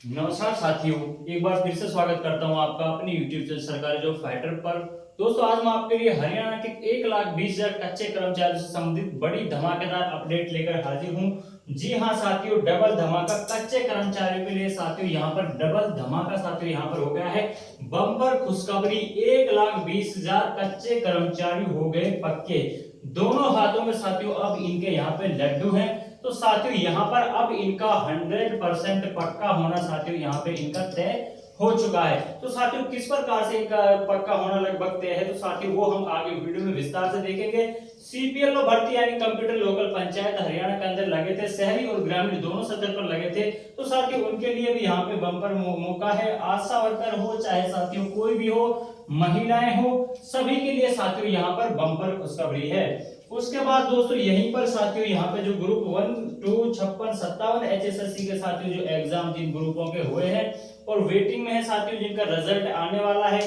नमस्कार साथियों, एक बार फिर से स्वागत करता हूं आपका अपने YouTube चैनल सरकारी जॉब फाइटर पर। दोस्तों, आज मैं आपके लिए हरियाणा के 1,20,000 कच्चे कर्मचारियों से संबंधित बड़ी धमाकेदार अपडेट लेकर हाजिर हूं। जी हां साथियों, डबल धमाका कच्चे कर्मचारियों के लिए। साथियों यहां पर डबल धमाका साथियों यहां पर हो गया है। बम्पर खुशखबरी, 1,20,000 कच्चे कर्मचारी हो गए पक्के। दोनों हाथों में साथियों अब इनके यहाँ पे लड्डू हैं। तो साथियों यहाँ पर अब इनका 100% पक्का होना साथियों यहाँ पे इनका तय हो चुका है। तो साथियों किस प्रकार से इनका पक्का होना लगभग तय है, तो साथियों वो हम आगे वीडियो में विस्तार से देखेंगे। सीपीएलओ भर्ती यानी कंप्यूटर लोकल पंचायत हरियाणा के अंदर लगे थे, शहरी और ग्रामीण दोनों सतर पर लगे थे। तो साथियों उनके लिए भी यहाँ पे बम्पर मौका है। आशा वर्कर हो चाहे साथियों कोई भी हो, महिलाएं हो, सभी के लिए साथियों यहाँ पर बम्पर खुशखबरी है। उसके बाद दोस्तों यहीं पर साथियों यहाँ पे जो ग्रुप 1, 2, 56, 57 एचएसएससी के साथियों जो एग्जाम जिन ग्रुपों के हुए हैं और वेटिंग में है साथियों, जिनका रिजल्ट आने वाला है,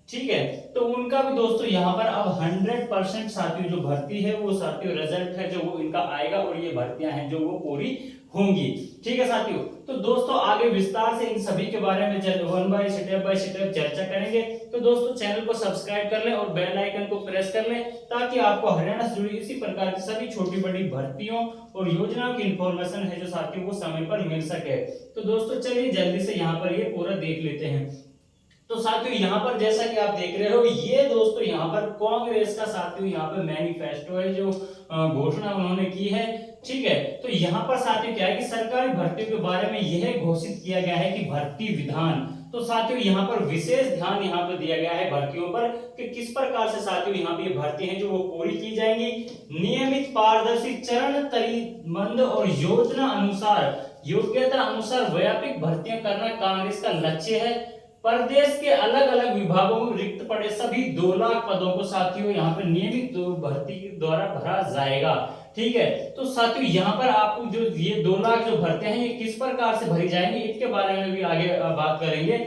ठीक है, तो उनका भी दोस्तों यहाँ पर अब 100% साथियों जो भर्ती है वो साथियों रिजल्ट है जो वो इनका आएगा और ये भर्तियां हैं जो वो पूरी होंगी। ठीक है साथियों, तो दोस्तों आगे विस्तार से इन सभी के बारे में वन बाय स्टेप चर्चा करेंगे। तो दोस्तों चैनल को सब्सक्राइब कर लें और बेल आइकन को प्रेस कर लें ताकि आपको हरियाणा से जुड़ी इसी प्रकार की सभी छोटी बड़ी भर्तियों और योजनाओं की इंफॉर्मेशन है जो साथियों को समय पर मिल सके। तो दोस्तों चलिए जल्दी से यहाँ पर ये पूरा देख लेते हैं। तो साथियों यहाँ पर जैसा कि आप देख रहे हो, ये दोस्तों यहाँ पर कांग्रेस का साथियों यहाँ पे मैनिफेस्टो है जो घोषणा उन्होंने की है। ठीक है, तो यहाँ पर साथियों क्या है कि सरकारी भर्तियों के बारे में यह घोषित किया गया है कि भर्ती विधान, तो साथियों यहाँ पर विशेष ध्यान यहाँ पर दिया गया है भर्तियों पर कि किस प्रकार से साथियों यहाँ पे भर्ती है जो वो पूरी की जाएंगी। नियमित, पारदर्शी, चरण तरीबंद और योजना अनुसार, योग्यता अनुसार व्यापक भर्तियां करना कांग्रेस का लक्ष्य है। प्रदेश के अलग अलग विभागों में रिक्त पड़े सभी 2 लाख पदों को साथियों यहाँ पे नियमित भर्ती के द्वारा भरा जाएगा। ठीक है, तो साथियों यहाँ पर आपको जो ये 2 लाख जो भर्तियां हैं ये किस प्रकार से भरी जाएंगी इसके बारे में भी आगे बात करेंगे।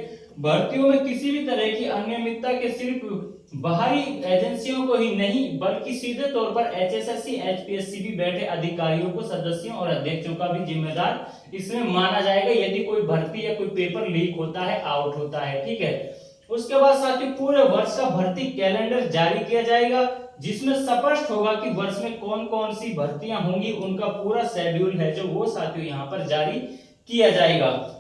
भर्तियों में किसी भी तरह की अनियमितता के सिर्फ बाहरी एजेंसियों को ही नहीं बल्कि सीधे तौर पर एचएसएससी एचपीएससी भी बैठे अधिकारियों को, सदस्यों और अध्यक्षों का भी जिम्मेदार इसमें माना जाएगा यदि कोई भर्ती या कोई पेपर लीक होता है, आउट होता है। ठीक है, उसके बाद साथियों पूरे वर्ष का भर्ती कैलेंडर जारी किया जाएगा जिसमें स्पष्ट होगा कि वर्ष में कौन कौन सी भर्तियां होंगी, उनका पूरा शेड्यूल है जो वो साथियों यहाँ पर जारी किया जाएगा।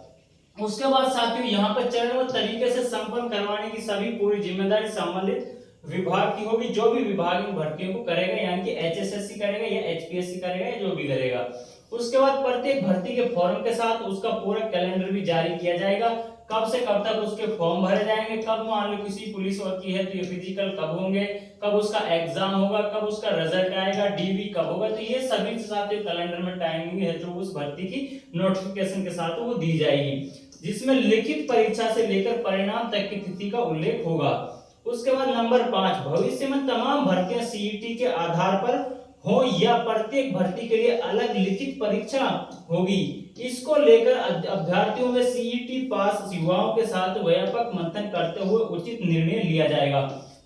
उसके बाद साथियों यहाँ पर चरणबद्ध तरीके से संपन्न करवाने की सभी पूरी जिम्मेदारी संबंधित विभाग की होगी। जो भी विभाग इन भर्तियों को करेगा यानी कि एचएसएससी करेगा या एचपीएससी करेगा या जो भी करेगा। उसके बाद प्रत्येक भर्ती के फॉर्म के साथ उसका पूरा कैलेंडर भी जारी किया जाएगा, कब से कब तक उसके फॉर्म भरे जाएंगे, कब मान लो किसी पुलिस वर्क की है तो ये फिजिकल कब होंगे, कब उसका एग्जाम होगा, कब उसका रिजल्ट आएगा, डीवी कब होगा। तो ये सभी के साथ कैलेंडर में टाइमिंग है जो उस भर्ती की नोटिफिकेशन के साथ वो दी जाएगी, जिसमें लिखित परीक्षा से लेकर परिणाम तक की तिथि का उल्लेख होगा। उसके बाद नंबर 5, भविष्य में तमाम भर्तियां सीईटी के आधार पर हो या प्रत्येक भर्ती के लिए अलग लिखित परीक्षा होगी, इसको लेकर अभ्यर्थियों में सीईटी पास युवाओं के साथ व्यापक मंथन करते हुए उचित निर्णय लिया जाएगा।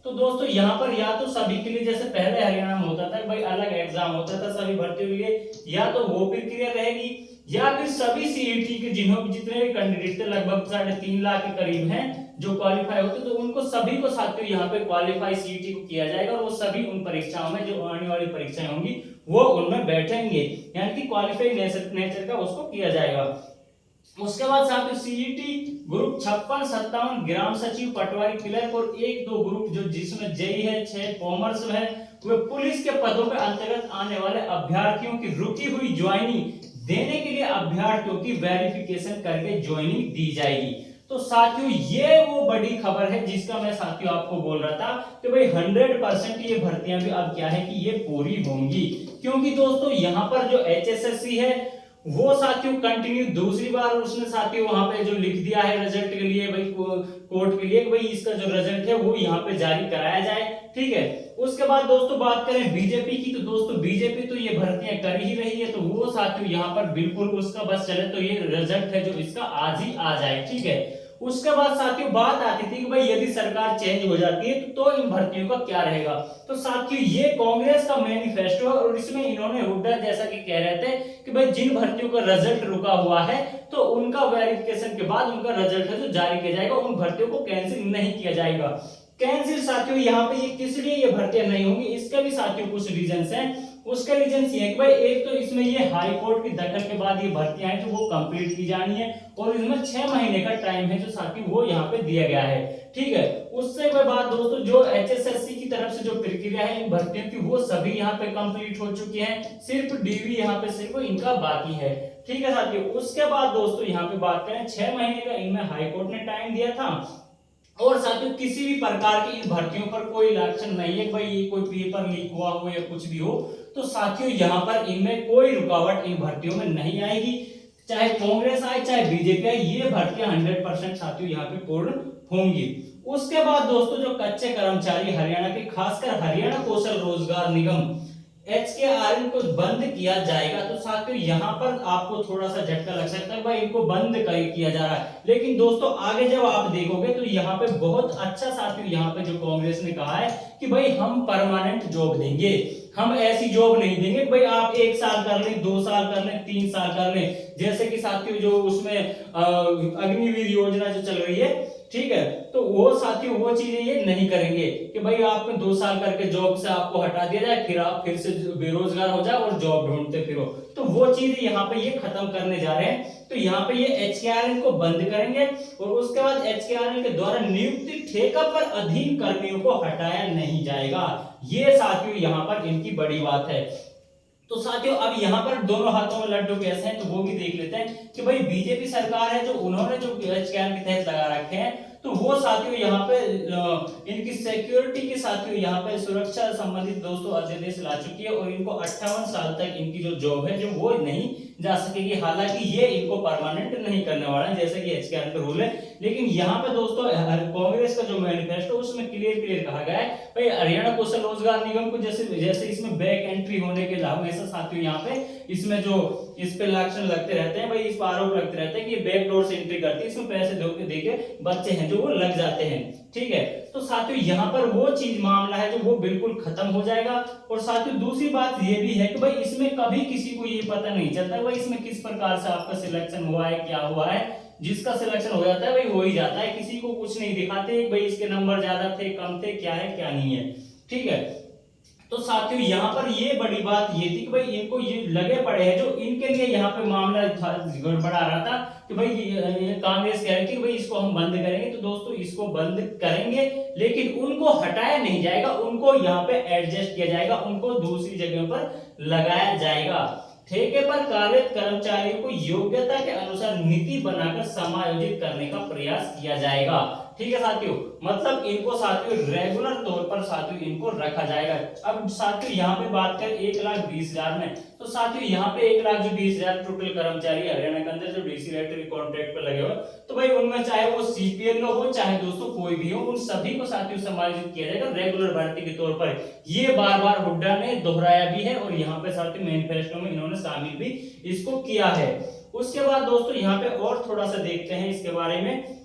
तो दोस्तों यहाँ पर या तो सभी के लिए जैसे पहले हरियाणा में होता था भाई अलग एग्जाम होता था सभी भर्तियों के लिए, या तो वो प्रक्रिया रहेगी या फिर सभी सीईटी के जितने भी कैंडिडेट थे लगभग 3.5 लाख के करीब हैं जो क्वालिफाई होते, तो उनको सभी को साथियों यहाँ पे क्वालिफाई सीईटी को किया जाएगा और वो सभी उन परीक्षाओं में जो आने वाली परीक्षाएं होंगी वो उनमें बैठेंगे, यानी कि क्वालिफाई नेचर का उसको किया जाएगा। उसके बाद साथियों सीईटी ग्रुप 56, 57 ग्राम सचिव, पटवारी, क्लर्क और 1-2 ग्रुप जो जिसमें जेई है, 6 कॉमर्स है, वे पुलिस के पदों के अंतर्गत आने वाले अभ्यर्थियों की रुकी हुई ज्वाइनिंग देने के लिए अभ्यर्थियों की वेरिफिकेशन करके ज्वाइनिंग दी जाएगी। तो साथियों ये वो बड़ी खबर है जिसका मैं साथियों आपको बोल रहा था कि भाई 100% ये भर्तियां भी अब क्या है कि ये पूरी होंगी, क्योंकि दोस्तों यहाँ पर जो एचएसएससी है वो साथियों कंटिन्यू दूसरी बार उसने साथियों वहां पे जो लिख दिया है रिजल्ट के लिए भाई कोर्ट के लिए कि भाई इसका जो रिजल्ट है वो यहाँ पे जारी कराया जाए। ठीक है, उसके बाद दोस्तों बात करें बीजेपी की, तो दोस्तों बीजेपी तो ये भर्तियां कर ही रही है, तो वो साथियों यहाँ पर बिल्कुल उसका बस चले तो ये रिजल्ट है जो इसका आज ही आ जाए। ठीक है, उसके बाद साथियों बात आती थी कि भाई यदि सरकार चेंज हो जाती है तो इन भर्तियों का क्या रहेगा। तो साथियों ये कांग्रेस का मैनिफेस्टो है और इसमें इन्होंने हुड्डा जैसा कि कह रहे थे कि भाई जिन भर्तियों का रिजल्ट रुका हुआ है तो उनका वेरिफिकेशन के बाद उनका रिजल्ट है जो जारी किया जाएगा, उन भर्तियों को कैंसिल नहीं किया जाएगा। कैंसिल साथियों यहाँ पे ये किस लिए ये भर्तियां नहीं होंगी, इसके भी साथियों कुछ रीजंस हैं। उसके रीजंस ये है कि भाई एक तो इसमें ये हाई कोर्ट की दखल के बाद ये भर्तियां हैं जो वो कंप्लीट की जानी है और इसमें 6 महीने का टाइम है जो साथियों वो यहाँ पे दिया गया है। ठीक है, उससे कोई बात दोस्तों जो एचएसएससी की तरफ से जो प्रक्रिया है इन भर्तियों की वो सभी यहाँ पे कंप्लीट हो चुकी है, सिर्फ डीवी यहाँ पे सिर्फ इनका बाकी है। ठीक है साथियों, उसके बाद दोस्तों यहाँ पे बात करें 6 महीने का इनमें हाईकोर्ट ने टाइम दिया था और साथियों किसी भी प्रकार की इन भर्तियों पर कोई लक्षण नहीं है भाई ये कोई पेपर लीक हुआ हो या कुछ भी हो। तो साथियों यहाँ पर इनमें कोई रुकावट इन भर्तियों में नहीं आएगी, चाहे कांग्रेस आए चाहे बीजेपी आए, ये भर्तियां 100% साथियों यहाँ पे पूर्ण होंगी। उसके बाद दोस्तों जो कच्चे कर्मचारी हरियाणा के, खासकर हरियाणा कौशल रोजगार निगम HKRN को बंद किया जाएगा। तो साथियों यहाँ पर आपको थोड़ा सा झटका लग सकता है भाई इनको बंद किया जा रहा है, लेकिन दोस्तों आगे जब आप देखोगे तो यहाँ पे बहुत अच्छा साथियों यहाँ पे जो कांग्रेस ने कहा है कि भाई हम परमानेंट जॉब देंगे, हम ऐसी जॉब नहीं देंगे भाई आप 1 साल कर लें, 2 साल कर लें, 3 साल कर लें, जैसे कि साथियों जो उसमें अग्निवीर योजना जो चल रही है। ठीक है, तो वो साथियों वो चीजें ये नहीं करेंगे कि भाई आपने 2 साल करके जॉब से आपको हटा दिया जाए फिर आप फिर से बेरोजगार हो जाए और जॉब ढूंढते फिरो, तो वो चीज यहाँ पे ये खत्म करने जा रहे हैं। तो यहाँ पे ये HKRN को बंद करेंगे और उसके बाद HKRN के द्वारा नियुक्ति ठेका पर अधीन कर्मियों को हटाया नहीं जाएगा। ये साथियों यहाँ पर इनकी बड़ी बात है। तो साथियों अब यहाँ पर दोनों हाथों में लड्डू कैसे हैं तो वो भी देख लेते हैं कि भाई बीजेपी सरकार है जो उन्होंने जो HKRN के तहत लगा रखे हैं तो वो साथियों यहाँ पे इनकी सिक्योरिटी के साथियों यहाँ पे सुरक्षा संबंधित दोस्तों अध्यादेश ला चुकी है और इनको 58 साल तक इनकी जो जॉब है जो वो नहीं जा सकेगी। हालांकि ये इनको परमानेंट नहीं करने वाला है जैसे कि HKRN का रूल है, लेकिन यहाँ पे दोस्तों कांग्रेस का जो मैनिफेस्टो उसमें क्लियर कहा गया है भाई हरियाणा कौशल रोजगार निगम को जैसे इसमें बैक एंट्री होने के हमेशा साथियों यहाँ पे इसमें जो इस पे लक्षण लगते रहते हैं भाई, इस पर आरोप लगते रहते हैं कि ये बैकडोर से एंट्री करती है, इसमें पैसे देके बच्चे हैं जो वो लग जाते हैं। ठीक है, तो साथियों यहाँ पर वो चीज मामला है जो वो बिल्कुल खत्म हो जाएगा। और साथियों दूसरी बात ये भी है कि भाई इसमें कभी किसी को ये पता नहीं चलता भाई इसमें किस प्रकार से आपका सिलेक्शन हुआ है, क्या हुआ है। जिसका सिलेक्शन हो जाता है भाई हो ही जाता है, किसी को कुछ नहीं दिखाते भाई इसके नंबर ज्यादा थे कम थे क्या है क्या नहीं है। ठीक है, तो साथियों यहाँ पर ये बड़ी बात ये थी कि भाई इनको ये लगे पड़े हैं जो इनके लिए यहाँ पे मामला गड़बड़ा रहा था कि भाई कांग्रेस कह रही थी कि भाई इसको हम बंद करेंगे। तो दोस्तों इसको बंद करेंगे लेकिन उनको हटाया नहीं जाएगा, उनको यहाँ पे एडजस्ट किया जाएगा, उनको दूसरी जगह पर लगाया जाएगा। ठेके पर कार्यरत कर्मचारियों को योग्यता के अनुसार नीति बनाकर समायोजित करने का प्रयास किया जाएगा। ठीक है साथियों, मतलब इनको साथियों रेगुलर तौर पर साथियों इनको रखा जाएगा। अब साथियों यहाँ पे बात करें 1,20,000 में, तो साथियों यहाँ पे 1,20,000 टोटल कर्मचारी हरियाणा के अंदर जो डीसी रेटरी कॉन्ट्रैक्ट पे लगे हुए, तो भाई उनमें चाहे वो CPL हो चाहे दोस्तों कोई भी हो, उन सभी को साथियों समायोजित किया जाएगा रेगुलर भर्ती के तौर पर। ये बार बार हुड्डा ने दोहराया भी है और यहाँ पे साथियों मैनिफेस्टो में इन्होंने शामिल भी इसको किया है। उसके बाद दोस्तों यहाँ पे और थोड़ा सा देखते हैं इसके बारे में।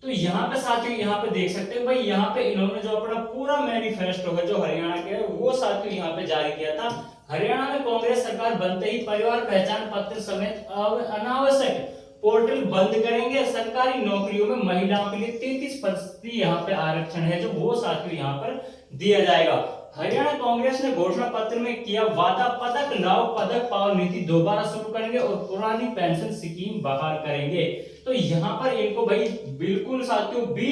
तो यहाँ पे साथियों यहाँ पे देख सकते हैं भाई यहाँ पे इन्होंने जो अपना पूरा मैनिफेस्टो है जो हरियाणा के वो साथियों यहाँ पे जारी किया था। हरियाणा में कांग्रेस सरकार बनते ही परिवार पहचान पत्र समेत अनावश्यक पोर्टल बंद करेंगे। सरकारी नौकरियों में महिलाओं के लिए 33% यहाँ पे आरक्षण है जो वो साथियों यहाँ पर दिया जाएगा। हरियाणा कांग्रेस ने घोषणा पत्र में किया वादा, पदक लाओ पदक पाओ नीति दोबारा शुरू करेंगे और पुरानी पेंशन स्कीम बहाल करेंगे। तो यहाँ पर इनको भाई बिल्कुल साथियों बी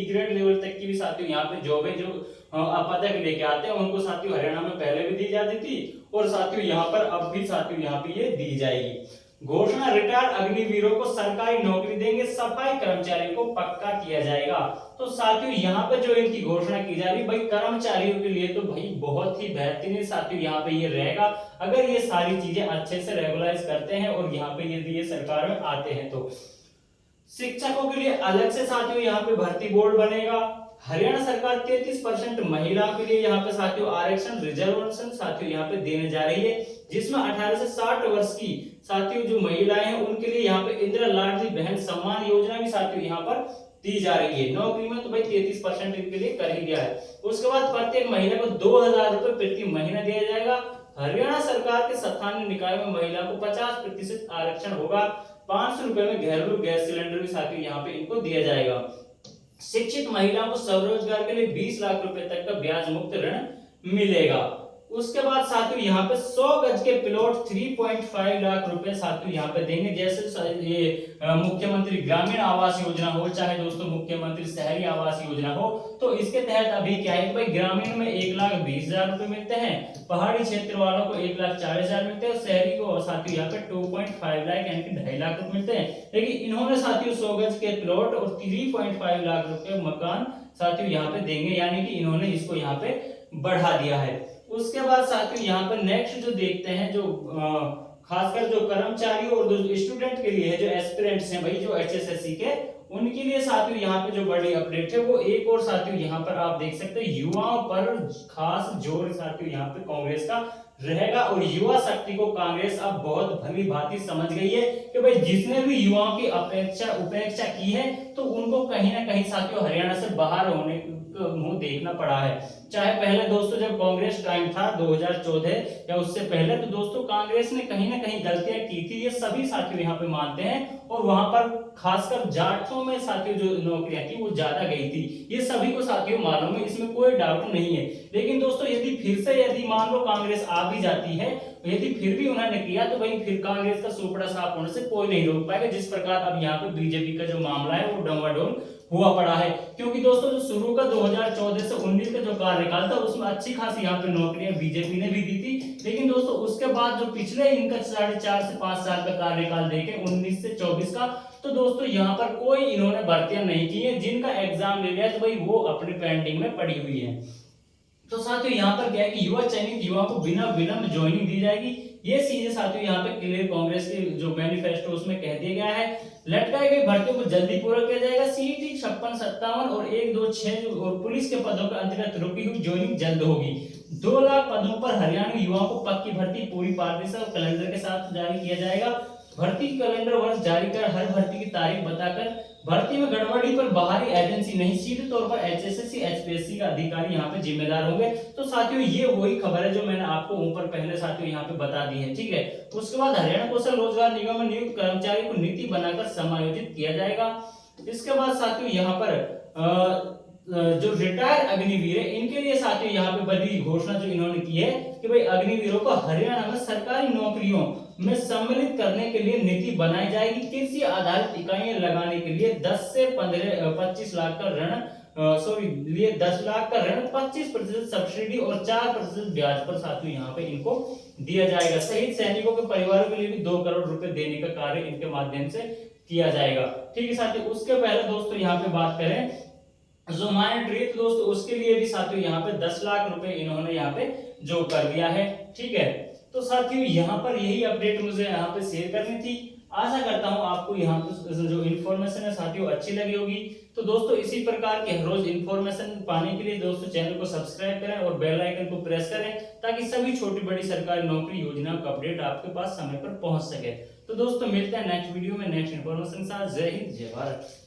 ग्रेड लेवल तक की भी साथियों यहाँ पे जॉब है जो पदक लेके आते हैं उनको साथियों हरियाणा में पहले भी दी जाती थी और साथियों यहाँ पर अब भी साथियों यहाँ पे ये दी जाएगी। घोषणा, रिटायर अग्निवीरों को सरकारी नौकरी देंगे, सफाई कर्मचारियों को पक्का किया जाएगा। तो साथियों यहाँ पे जो इनकी घोषणा की जा रही भाई कर्मचारियों के लिए तो भाई बहुत ही बेहतरीन साथियों यहाँ पे ये रहेगा अगर ये सारी चीजें अच्छे से रेगुलाइज करते हैं और यहाँ पे यदि ये सरकार में आते हैं तो। शिक्षकों के लिए अलग से साथियों यहाँ पे भर्ती बोर्ड बनेगा। हरियाणा सरकार 33% महिलाओं के लिए यहाँ पे साथियों आरक्षण रिजर्वेशन साथियों यहाँ पे देने जा रही है, जिसमें 18 से 60 वर्ष की साथियों जो महिलाएं हैं उनके लिए यहाँ पे इंदिरा लाडली बहन सम्मान योजना भी साथियों यहाँ पर दी जा रही है। नौकरी में तो भाई 33% इनके लिए कर ही दिया है। उसके बाद प्रत्येक महिला को 2000 रुपए प्रति महीना दिया जाएगा। हरियाणा सरकार के स्थानीय निकाय में महिला को 50% आरक्षण होगा। 500 रुपए में घरेलू गैस सिलेंडर भी साथियों यहाँ पे इनको दिया जाएगा। शिक्षित महिलाओं को स्वरोजगार के लिए 20 लाख रुपए तक का ब्याज मुक्त ऋण मिलेगा। उसके बाद साथियों यहाँ पे 100 गज के प्लॉट 3.5 लाख रुपए साथियों यहाँ पे देंगे। जैसे ये मुख्यमंत्री ग्रामीण आवास योजना हो, चाहे दोस्तों मुख्यमंत्री शहरी आवास योजना हो, तो इसके तहत अभी क्या है कि भाई ग्रामीण में 1,20,000 रुपए मिलते हैं, पहाड़ी क्षेत्र वालों को 1,40,000 मिलते हैं, शहरी को साथियों यहाँ पे 2.5 लाख यानी कि 2.5 लाख रुपए मिलते हैं। लेकिन इन्होंने साथियों 100 गज के प्लॉट और 3.5 लाख रुपए मकान साथियों यहाँ पे देंगे, यानी कि इन्होंने इसको यहाँ पे बढ़ा दिया है। उसके बाद साथियों यहाँ पर नेक्स्ट जो देखते हैं, जो खासकर जो कर्मचारी और जो स्टूडेंट के लिए है, जो एस्पिरेंट्स हैं भाई, जो एचएसएससी के, उनके लिए साथियों यहाँ पे जो बड़ी अपडेट है वो एक और साथियों यहाँ पर आप देख सकते हैं, युवाओं पर खास जोर साथियों यहाँ पे कांग्रेस का रहेगा। और युवा शक्ति को कांग्रेस अब बहुत भली भांति समझ गई है कि भाई जिसने भी युवाओं की उपेक्षा की है तो उनको कहीं ना कहीं साथियों हरियाणा से बाहर होने मुंह देखना पड़ा है। चाहे पहले दोस्तों जब कांग्रेस टाइम था 2014 या उससे पहले, तो दोस्तों कांग्रेस ने कहीं ना कहीं गलतियां की थी, ये सभी साथियों यहाँ पे मानते हैं। और वहां पर खासकर जाटों में साथियों जो नौकरियां थी वो ज्यादा गई थी, ये सभी को साथियों मालूम है, इसमें कोई डाउट नहीं है। लेकिन दोस्तों यदि मान लो कांग्रेस आ भी जाती है, यदि फिर भी उन्होंने किया तो भाई फिर कांग्रेस का सुपड़ा साफ होने से कोई नहीं रोक पाएगा। जिस प्रकार अब यहाँ पे बीजेपी का जो मामला है वो डमाडोल हुआ पड़ा है, क्योंकि दोस्तों जो शुरू का 2014 से 19 का जो कार्यकाल था उसमें अच्छी खासी यहाँ पे नौकरियां बीजेपी ने भी दी थी। लेकिन दोस्तों उसके बाद जो पिछले इनका 4.5 से 5 साल का कार्यकाल देखे 19 से 24 का, तो दोस्तों यहाँ पर कोई इन्होंने भर्तियां नहीं की है। जिनका एग्जाम ले लिया तो भाई वो अपने पेंडिंग में पड़ी हुई है। तो साथियों यहाँ पर क्या है कि युवा चयनित युवा को बिना विलंब ज्वाइनिंग दी जाएगी। ये चीजें साथियों यहाँ पे क्लियर कांग्रेस के जो मैनिफेस्टो उसमें कह दिया गया है। लटकाई गई भर्तियों को जल्दी पूरा किया जाएगा। सीईटी 56, 57 और 1, 2, 6 और पुलिस के पदों के अंतर्गत रुकी हुई ज्वाइनिंग जल्द होगी। 2 लाख पदों पर हरियाणा युवाओं को पक्की भर्ती पूरी पारदर्शिता और कैलेंडर के साथ जारी किया जाएगा। भर्ती कैलेंडर वर्ष जारी कर हर भर्ती की तारीख बताकर भर्ती में गड़बड़ी पर बाहरी एजेंसी नहीं, सीधे तौर पर एचएसएससी एचपीएससी का अधिकारी यहाँ पे जिम्मेदार होंगे। तो साथियों ये वही खबर है जो मैंने आपको ऊपर पहले साथियों यहाँ पे बता दी है, ठीक है। उसके बाद हरियाणा कौशल रोजगार निगम में नियुक्त कर्मचारी को नीति बनाकर समायोजित किया जाएगा। इसके बाद साथियों यहाँ पर जो रिटायर अग्निवीर है इनके लिए साथियों यहाँ पे बड़ी घोषणा जो इन्होंने की है कि भाई अग्निवीरों को हरियाणा में सरकारी नौकरियों में सम्मिलित करने के लिए नीति बनाई जाएगी। कृषि आधारित इकाइयां लगाने के लिए 10 से 25 लाख का ऋण 10 लाख का ऋण 25% सब्सिडी और 4% ब्याज पर साथियों यहाँ पे इनको दिया जाएगा। शहीद सैनिकों के परिवारों के लिए भी 2 करोड़ रुपए देने का कार्य इनके माध्यम से किया जाएगा, ठीक है साथियों। उसके पहले दोस्तों यहाँ पे बात करें जो माइनॉरिटी तो दोस्तों उसके लिए भी साथियों यहाँ पे 10 लाख रुपए इन्होंने यहाँ पे जो कर दिया है, ठीक है। तो साथियों यहाँ पर यही अपडेट मुझे यहाँ पे शेयर करनी थी। आशा करता हूँ आपको यहाँ पे जो इन्फॉर्मेशन है साथियों अच्छी लगी होगी। तो दोस्तों इसी प्रकार के हर रोज इन्फॉर्मेशन पाने के लिए दोस्तों चैनल को सब्सक्राइब करें और बेल आइकन को प्रेस करें ताकि सभी छोटी बड़ी सरकारी नौकरी योजनाओं का अपडेट आपके पास समय पर पहुंच सके। तो दोस्तों मिलते हैं नेक्स्ट वीडियो में नेक्स्ट इन्फॉर्मेशन के साथ। जय हिंद, जय भारत।